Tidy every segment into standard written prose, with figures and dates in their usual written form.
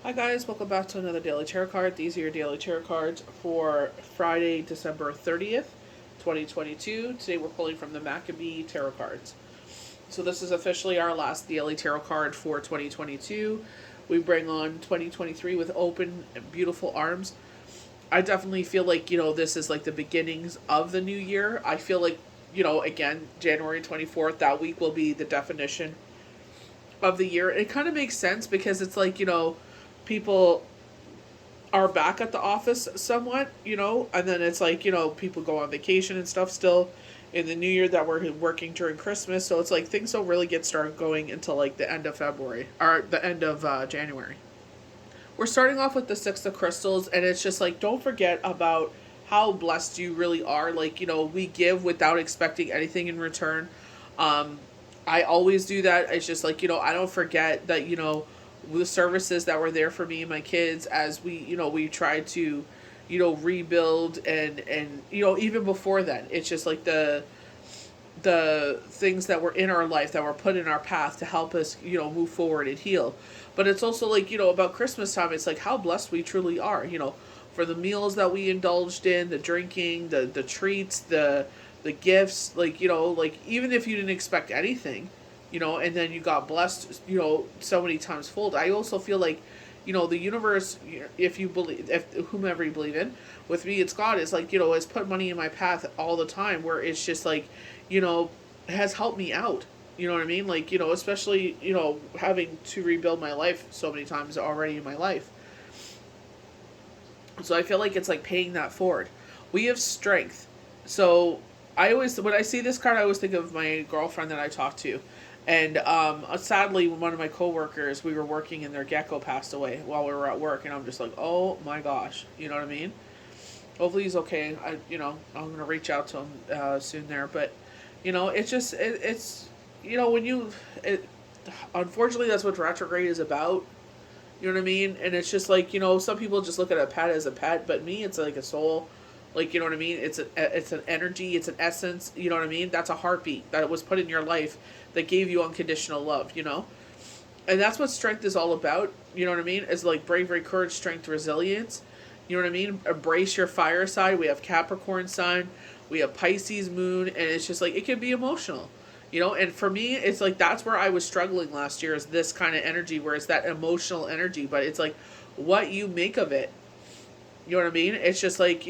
Hi guys, welcome back to another daily tarot card. These are your daily tarot cards for Friday, December 30th, 2022. Today we're pulling from the Maccabee Tarot cards. So this is officially our last daily tarot card for 2022. We bring on 2023 with open and beautiful arms. I definitely feel like, this is like the beginnings of the new year. I feel like, again, January 24th, that week will be the definition of the year. It kind of makes sense because it's like, people are back at the office somewhat, and then it's like, people go on vacation and stuff still in the new year that we're working during Christmas. So it's like things don't really get started going until like the end of February or the end of January. We're starting off with the Six of Crystals, and it's just like, don't forget about how blessed you really are. Like, we give without expecting anything in return. Um, I always do that. It's just like, I don't forget that, the services that were there for me and my kids as we tried to, rebuild and, even before then, it's just like the things that were in our life that were put in our path to help us, move forward and heal. But it's also like, about Christmas time, it's like how blessed we truly are, for the meals that we indulged in, the drinking, the treats, the gifts, like, like even if you didn't expect anything, and then you got blessed, so many times fold. I also feel like, the universe, if you believe, if whomever you believe in, with me, it's God, is like, has put money in my path all the time where it's just like, has helped me out. You know what I mean? Like, especially, having to rebuild my life so many times already in my life. So I feel like it's like paying that forward. We have strength. So when I see this card, I always think of my girlfriend that I talked to. And sadly, one of my coworkers, we were working and their gecko passed away while we were at work. And I'm just like, oh my gosh. You know what I mean? Hopefully he's okay. I'm going to reach out to him soon there. But, it's just, it's, when unfortunately, that's what retrograde is about. You know what I mean? And it's just like, some people just look at a pet as a pet, but me, it's like a soul. Like, you know what I mean? It's an energy, it's an essence, you know what I mean? That's a heartbeat that was put in your life that gave you unconditional love, And that's what strength is all about, you know what I mean? It's like bravery, courage, strength, resilience. You know what I mean? Embrace your fire side. We have Capricorn sign, we have Pisces moon, and it's just like it can be emotional. And for me, it's like that's where I was struggling last year, is this kind of energy where it's that emotional energy, but it's like what you make of it. You know what I mean? It's just like,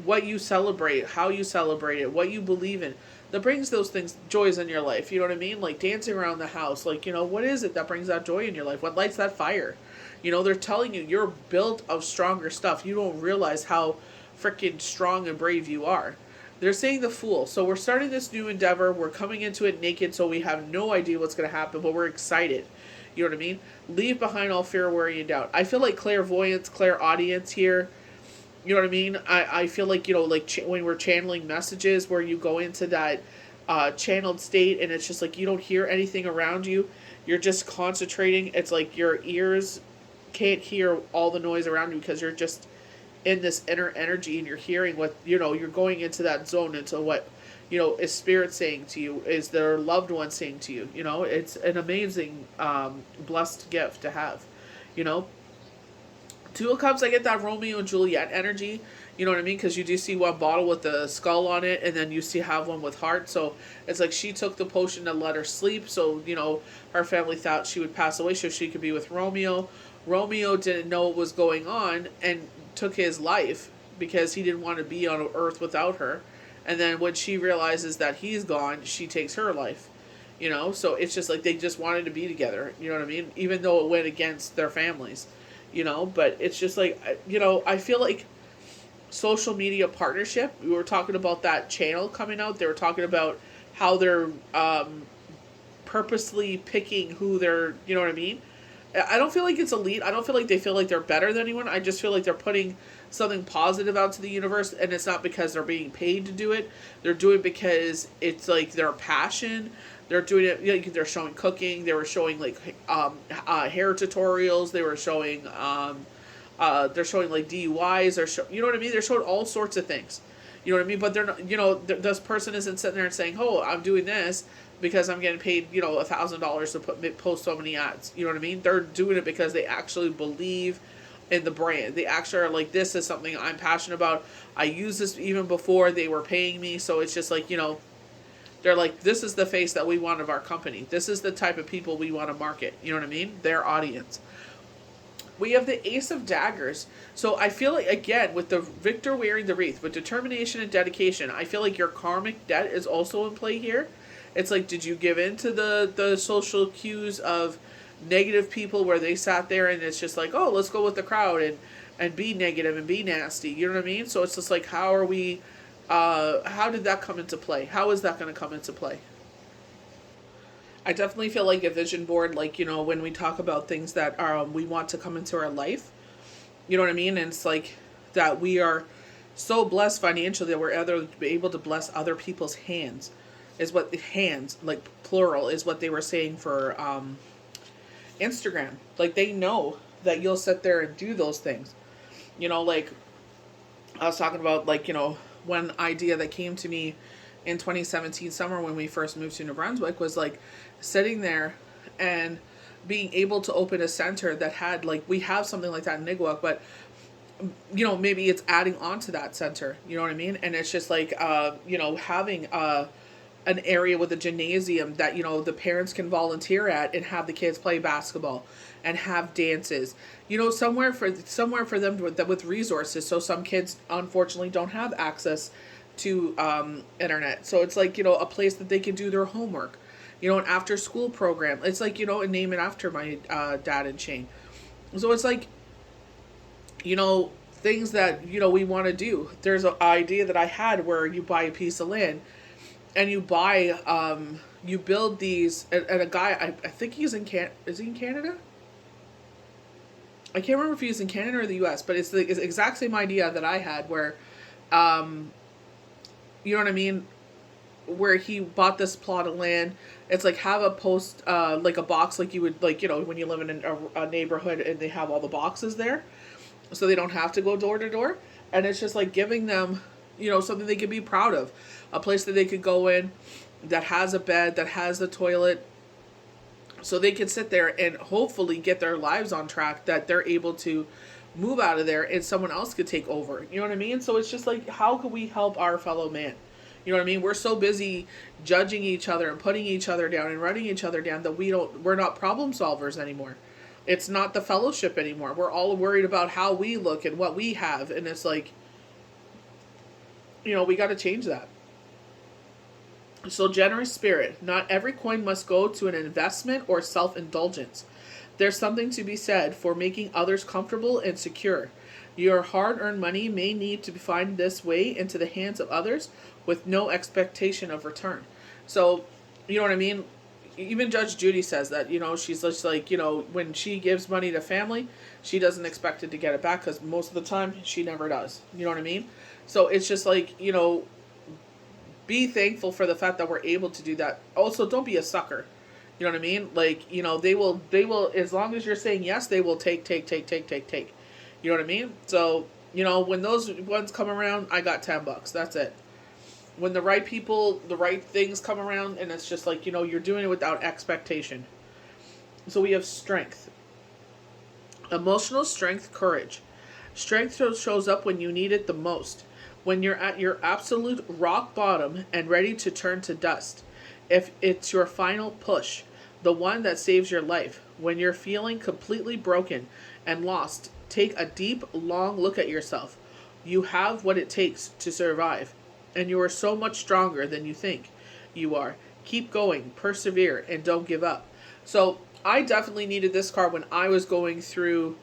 what you celebrate, how you celebrate it, what you believe in. That brings those things, joys in your life. You know what I mean? Like dancing around the house. Like, what is it that brings that joy in your life? What lights that fire? They're telling you you're built of stronger stuff. You don't realize how freaking strong and brave you are. They're saying the Fool. So we're starting this new endeavor. We're coming into it naked, so we have no idea what's going to happen, but we're excited. You know what I mean? Leave behind all fear, worry, and doubt. I feel like clairvoyance, clairaudience here. You know what I mean? I feel like, when we're channeling messages where you go into that channeled state and it's just like you don't hear anything around you. You're just concentrating. It's like your ears can't hear all the noise around you because you're just in this inner energy and you're hearing what, you're going into that zone, into what, is spirit saying to you, is their loved one saying to you. It's an amazing, blessed gift to have, Two of Cups, I get that Romeo and Juliet energy. You know what I mean? Because you do see one bottle with the skull on it, and then you see have one with heart. So it's like she took the potion to let her sleep. So, her family thought she would pass away so she could be with Romeo. Romeo didn't know what was going on and took his life because he didn't want to be on Earth without her. And then when she realizes that he's gone, she takes her life. So it's just like they just wanted to be together. You know what I mean? Even though it went against their families. But it's just like, I feel like social media partnership, we were talking about that channel coming out. They were talking about how they're purposely picking who they're, you know what I mean? I don't feel like it's elite. I don't feel like they feel like they're better than anyone. I just feel like they're putting something positive out to the universe, and it's not because they're being paid to do it. They're doing it because it's like their passion. They're doing it. They're showing cooking. They were showing like hair tutorials. They were showing they're showing like DUIs. You know what I mean? They're showing all sorts of things. You know what I mean? But they're not. This person isn't sitting there and saying, "Oh, I'm doing this because I'm getting paid, $1,000 to post so many ads. You know what I mean? They're doing it because they actually believe in the brand. They actually are like, this is something I'm passionate about. I use this even before they were paying me. So it's just like, they're like, this is the face that we want of our company. This is the type of people we want to market. You know what I mean? Their audience. We have the Ace of Daggers. So I feel like, again, with the victor wearing the wreath, with determination and dedication, I feel like your karmic debt is also in play here. It's like, did you give in to the social cues of negative people where they sat there and it's just like, oh, let's go with the crowd and be negative and be nasty. You know what I mean? So it's just like, how did that come into play? How is that going to come into play? I definitely feel like a vision board, like, when we talk about things that we want to come into our life, you know what I mean? And it's like that we are so blessed financially that we're able to bless other people's hands, is what hands, like plural, is what they were saying for Instagram. Like, they know that you'll sit there and do those things. Like I was talking about, like, one idea that came to me in 2017 summer when we first moved to New Brunswick was like sitting there and being able to open a center that had, like, we have something like that in Niguaq, but maybe it's adding on to that center, you know what I mean? And it's just like, having an area with a gymnasium that, the parents can volunteer at and have the kids play basketball and have dances, somewhere for them with resources. So some kids unfortunately don't have access to internet. So it's like, a place that they can do their homework, an after school program. It's like, and name it after my dad and Shane. So it's like, things that, we want to do. There's an idea that I had where you buy a piece of land and you buy, you build these, and a guy, I think he's is he in Canada? I can't remember if he's in Canada or the US, but it's the exact same idea that I had where, you know what I mean? Where he bought this plot of land. It's like, have a post, like a box, like you would, like, when you live in a neighborhood and they have all the boxes there, so they don't have to go door to door. And it's just like giving them, something they could be proud of, a place that they could go in that has a bed, that has the toilet, so they could sit there and hopefully get their lives on track, that they're able to move out of there and someone else could take over. You know what I mean? So it's just like, how could we help our fellow man? You know what I mean? We're so busy judging each other and putting each other down and running each other down that we're not problem solvers anymore. It's not the fellowship anymore. We're all worried about how we look and what we have. And it's like, we got to change that. So, generous spirit. Not every coin must go to an investment or self-indulgence. There's something to be said for making others comfortable and secure. Your hard-earned money may need to find this way into the hands of others with no expectation of return. So, you know what I mean? Even Judge Judy says that, she's just like, when she gives money to family, she doesn't expect it to get it back because most of the time she never does. You know what I mean? So it's just like, be thankful for the fact that we're able to do that. Also, don't be a sucker. You know what I mean? Like, they will, as long as you're saying yes, they will take. You know what I mean? So, when those ones come around, I got $10. That's it. When the right people, the right things come around, and it's just like, you're doing it without expectation. So we have strength. Emotional strength, courage. Strength shows up when you need it the most. When you're at your absolute rock bottom and ready to turn to dust. If it's your final push, the one that saves your life. When you're feeling completely broken and lost, take a deep, long look at yourself. You have what it takes to survive. And you are so much stronger than you think you are. Keep going, persevere, and don't give up. So I definitely needed this card when I was going through,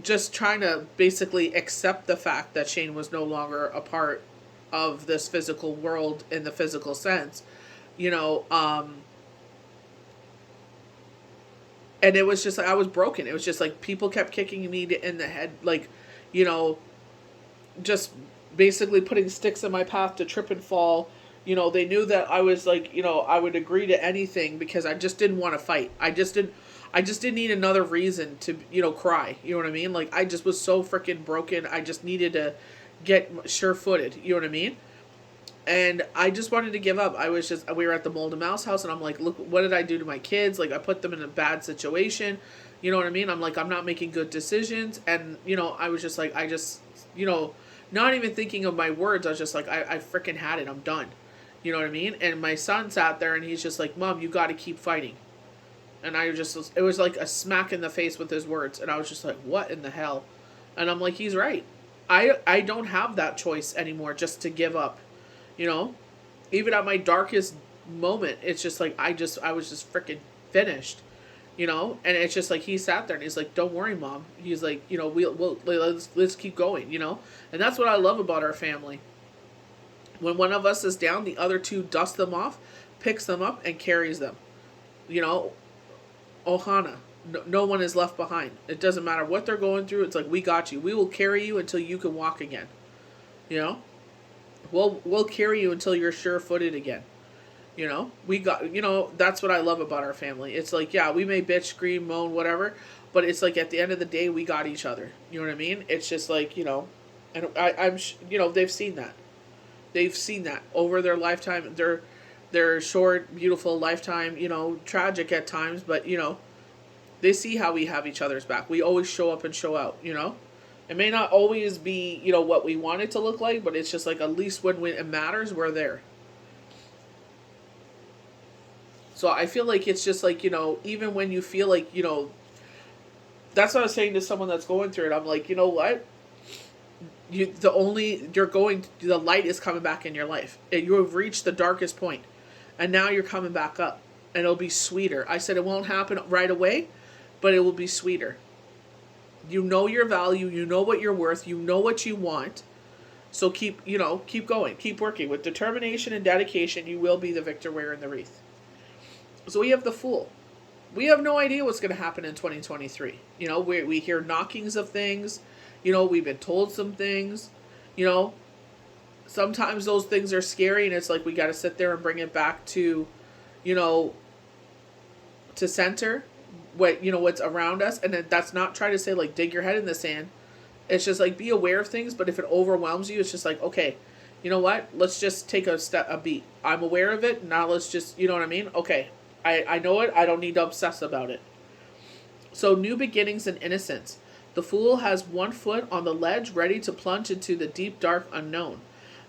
just trying to basically accept the fact that Shane was no longer a part of this physical world in the physical sense, and it was just like, I was broken. It was just like people kept kicking me in the head, like, just basically putting sticks in my path to trip and fall. They knew that I was like, I would agree to anything because I just didn't want to fight. I just didn't need another reason to, cry. You know what I mean? Like, I just was so freaking broken. I just needed to get sure-footed. You know what I mean? And I just wanted to give up. We were at the Mold and Mouse house, and I'm like, look, what did I do to my kids? Like, I put them in a bad situation. You know what I mean? I'm like, I'm not making good decisions. And, I was just like, not even thinking of my words. I was just like, I freaking had it. I'm done. You know what I mean? And my son sat there and he's just like, Mom, you got to keep fighting. And it was like a smack in the face with his words. And I was just like, what in the hell? And I'm like, he's right. I don't have that choice anymore just to give up. You know, even at my darkest moment, it's just like I was just freaking finished. And it's just like he sat there and he's like, "Don't worry, Mom." He's like, we'll let's keep going. And that's what I love about our family. When one of us is down, the other two dust them off, picks them up, and carries them. You know, Ohana. No one is left behind. It doesn't matter what they're going through. It's like, we got you. We will carry you until you can walk again. You know? We'll carry you until you're sure-footed again. That's what I love about our family. It's like, yeah, we may bitch, scream, moan, whatever, but it's like at the end of the day, we got each other. You know what I mean? It's just like, and they've seen that. They've seen that over their lifetime. Their short, beautiful lifetime, tragic at times, but, they see how we have each other's back. We always show up and show out, It may not always be, what we want it to look like, but it's just like, at least when it matters, we're there. So I feel like it's just like, even when you feel like, that's what I was saying to someone that's going through it. I'm like, you know what? The light is coming back in your life. You have reached the darkest point, and now you're coming back up, and it'll be sweeter. I said it won't happen right away, but it will be sweeter. You know your value, you know what you're worth, you know what you want. So keep going, keep working. With determination and dedication, you will be the victor wearing the wreath. So we have the Fool. We have no idea what's going to happen in 2023. We hear knockings of things. We've been told some things. Sometimes those things are scary, and it's like we got to sit there and bring it back to, to center what's around us. And that's not trying to say like dig your head in the sand. It's just like be aware of things, but if it overwhelms you, it's just like, okay, you know what? Let's just take a beat. I'm aware of it. Now let's just, you know what I mean? Okay. I know it. I don't need to obsess about it. So new beginnings and innocence. The Fool has one foot on the ledge, ready to plunge into the deep, dark unknown.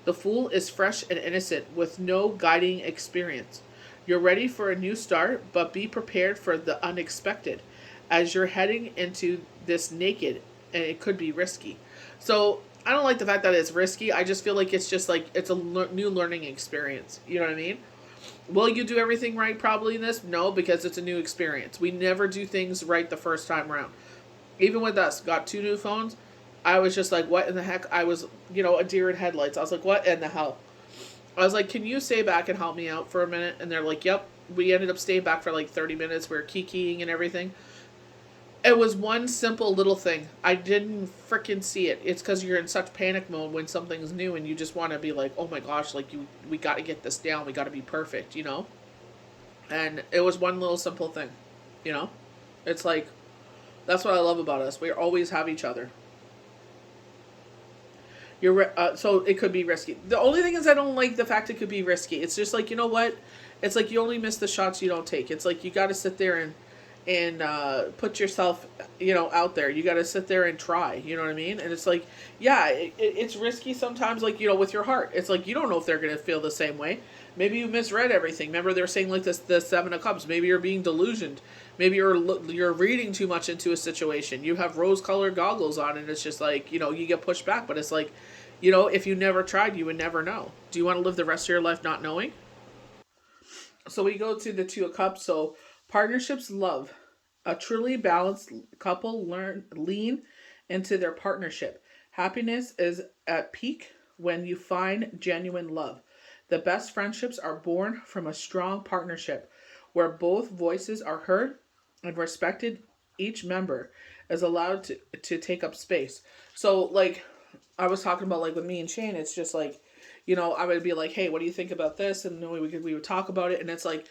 The Fool is fresh and innocent, with no guiding experience. You're ready for a new start, but be prepared for the unexpected, as you're heading into this naked, and it could be risky. So I don't like the fact that it's risky. I just feel like it's just like it's a new learning experience. You know what I mean? Will you do everything right probably in this? No, because it's a new experience. We never do things right the first time around. Even with us, got 2 new phones. I was just like, what in the heck? I was, a deer in headlights. I was like, what in the hell? I was like, can you stay back and help me out for a minute? And they're like, yep. We ended up staying back for like 30 minutes. We were kikiing and everything. It was one simple little thing. I didn't freaking see it. It's because you're in such panic mode when something's new and you just want to be like, oh my gosh, like we got to get this down. We got to be perfect, And it was one little simple thing, It's like, that's what I love about us. We always have each other. So it could be risky. The only thing is I don't like the fact it could be risky. It's just like, you know what? It's like you only miss the shots you don't take. It's like you got to sit there and put yourself, out there. You got to sit there and try, you know what I mean? And it's like, yeah, it's risky sometimes, like, with your heart. It's like, you don't know if they're going to feel the same way. Maybe you misread everything. Remember they're saying like this, the 7 of Cups. Maybe you're being delusioned. Maybe you're reading too much into a situation. You have rose-colored goggles on, and it's just like, you get pushed back. But it's like, if you never tried, you would never know. Do you want to live the rest of your life not knowing? So we go to the 2 of Cups. So partnerships, love. A truly balanced couple lean into their partnership. Happiness is at peak when you find genuine love. The best friendships are born from a strong partnership where both voices are heard and respected. Each member is allowed to take up space. So, like, I was talking about, like, with me and Shane, it's just like, I would be like, hey, what do you think about this? And then we would talk about it. And it's like,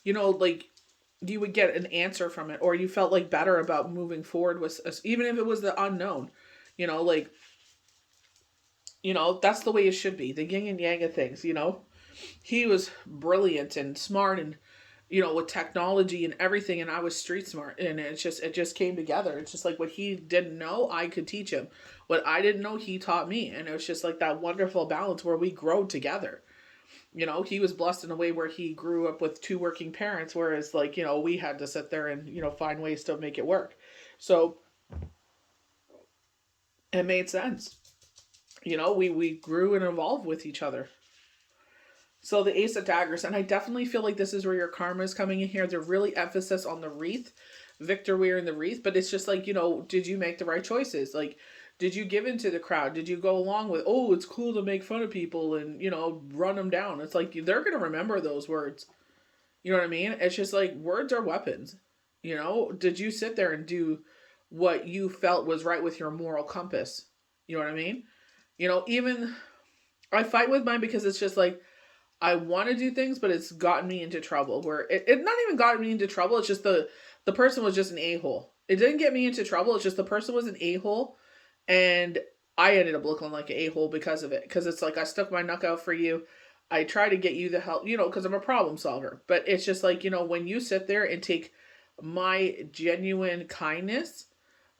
like, you would get an answer from it, or you felt like better about moving forward with us, even if it was the unknown, like, That's the way it should be. The yin and yang of things. He was brilliant and smart and with technology and everything, and I was street smart, and it just came together. It's just like what he didn't know, I could teach him. What I didn't know, he taught me, and it was just like that wonderful balance where we grow together. He was blessed in a way where he grew up with two working parents, whereas we had to sit there and find ways to make it work. So it made sense. We grew and evolved with each other. So the Ace of Daggers, and I definitely feel like this is where your karma is coming in here. They're really emphasis on the wreath, Victor wearing the wreath, but it's just like, did you make the right choices? Like, did you give into the crowd? Did you go along with, oh, it's cool to make fun of people and, run them down? It's like, they're going to remember those words. You know what I mean? It's just like, words are weapons. Did you sit there and do what you felt was right with your moral compass? You know what I mean? Even I fight with mine because it's just like, I want to do things, but it's gotten me into trouble. Where it not even gotten me into trouble. It's just the person was just an a-hole. It didn't get me into trouble. It's just the person was an a-hole, and I ended up looking like an a-hole because of it. Because it's like I stuck my neck out for you. I try to get you the help, because I'm a problem solver. But it's just like when you sit there and take my genuine kindness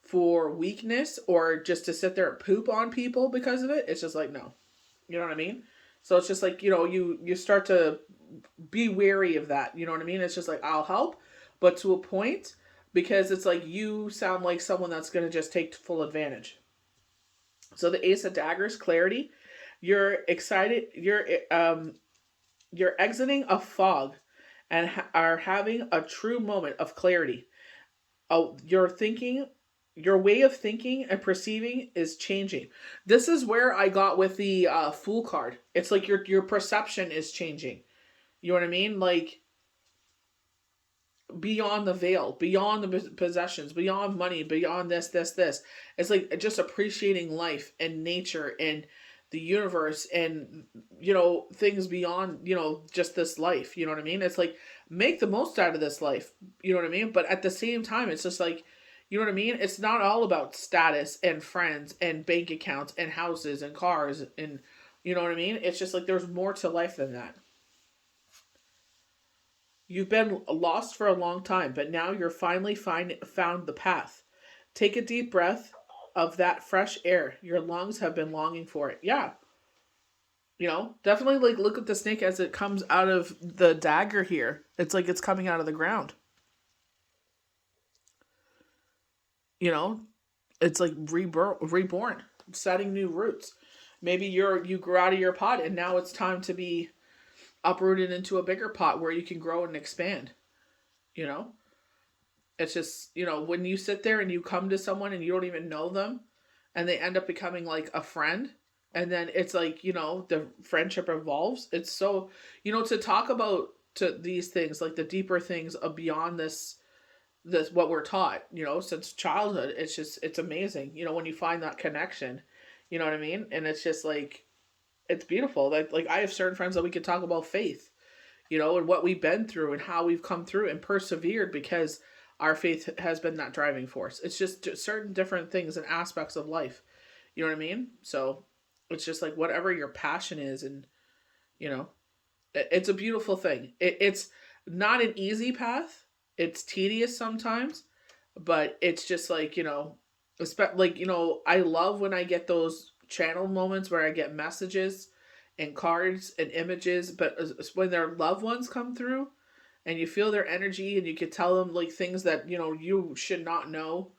for weakness, or just to sit there and poop on people because of it, it's just like no. You know what I mean? So it's just like, you start to be wary of that. You know what I mean? It's just like, I'll help, but to a point, because it's like you sound like someone that's going to just take full advantage. So the Ace of Daggers, clarity. You're excited. You're exiting a fog and are having a true moment of clarity. Oh, your way of thinking and perceiving is changing. This is where I got with the Fool card. It's like your perception is changing. You know what I mean? Like, beyond the veil, beyond the possessions, beyond money, beyond this. It's like just appreciating life and nature and the universe and things beyond just this life. You know what I mean? It's like, make the most out of this life. You know what I mean? But at the same time, it's just like, you know what I mean? It's not all about status and friends and bank accounts and houses and cars and you know what I mean? It's just like there's more to life than that. You've been lost for a long time, but now you're finally found the path. Take a deep breath of that fresh air. Your lungs have been longing for it. Yeah. Definitely like look at the snake as it comes out of the dagger here. It's like it's coming out of the ground. It's like reborn, setting new roots. Maybe you grew out of your pot and now it's time to be uprooted into a bigger pot where you can grow and expand. You know, it's just, when you sit there and you come to someone and you don't even know them and they end up becoming like a friend, and then it's like, the friendship evolves. It's so, to talk about to these things, like the deeper things of beyond this what we're taught, since childhood, it's amazing, when you find that connection, you know what I mean? And it's just like, it's beautiful. Like I have certain friends that we could talk about faith, and what we've been through and how we've come through and persevered because our faith has been that driving force. It's just certain different things and aspects of life. You know what I mean? So it's just like whatever your passion is, and it's a beautiful thing. It's not an easy path. It's tedious sometimes, but it's just like, I love when I get those channel moments where I get messages and cards and images, but when their loved ones come through and you feel their energy and you could tell them like things that, you should not know,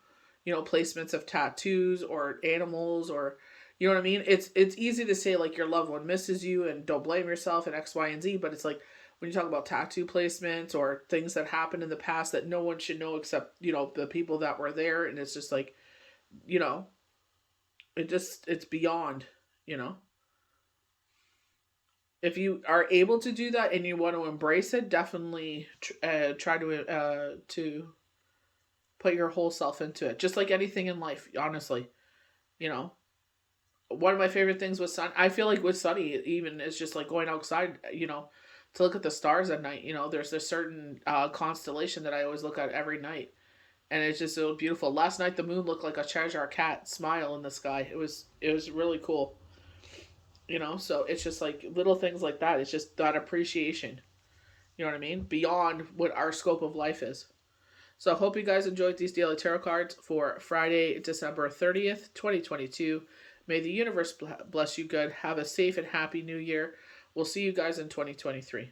placements of tattoos or animals, or, you know what I mean? It's easy to say like your loved one misses you and don't blame yourself and X, Y, and Z, but it's like when you talk about tattoo placements or things that happened in the past that no one should know except, the people that were there. And it's just like, it's beyond, if you are able to do that and you want to embrace it, definitely try to put your whole self into it. Just like anything in life, honestly, one of my favorite things with sun, I feel like with Sunny, even is just like going outside, to look at the stars at night. There's this certain constellation that I always look at every night, and it's just so beautiful. Last night the moon looked like a Cheshire cat smile in the sky. It was really cool. You know, so it's just like little things like that. It's just that appreciation. You know what I mean? Beyond what our scope of life is. So I hope you guys enjoyed these daily tarot cards for Friday, December 30th, 2022. May the universe bless you good. Have a safe and happy new year. We'll see you guys in 2023.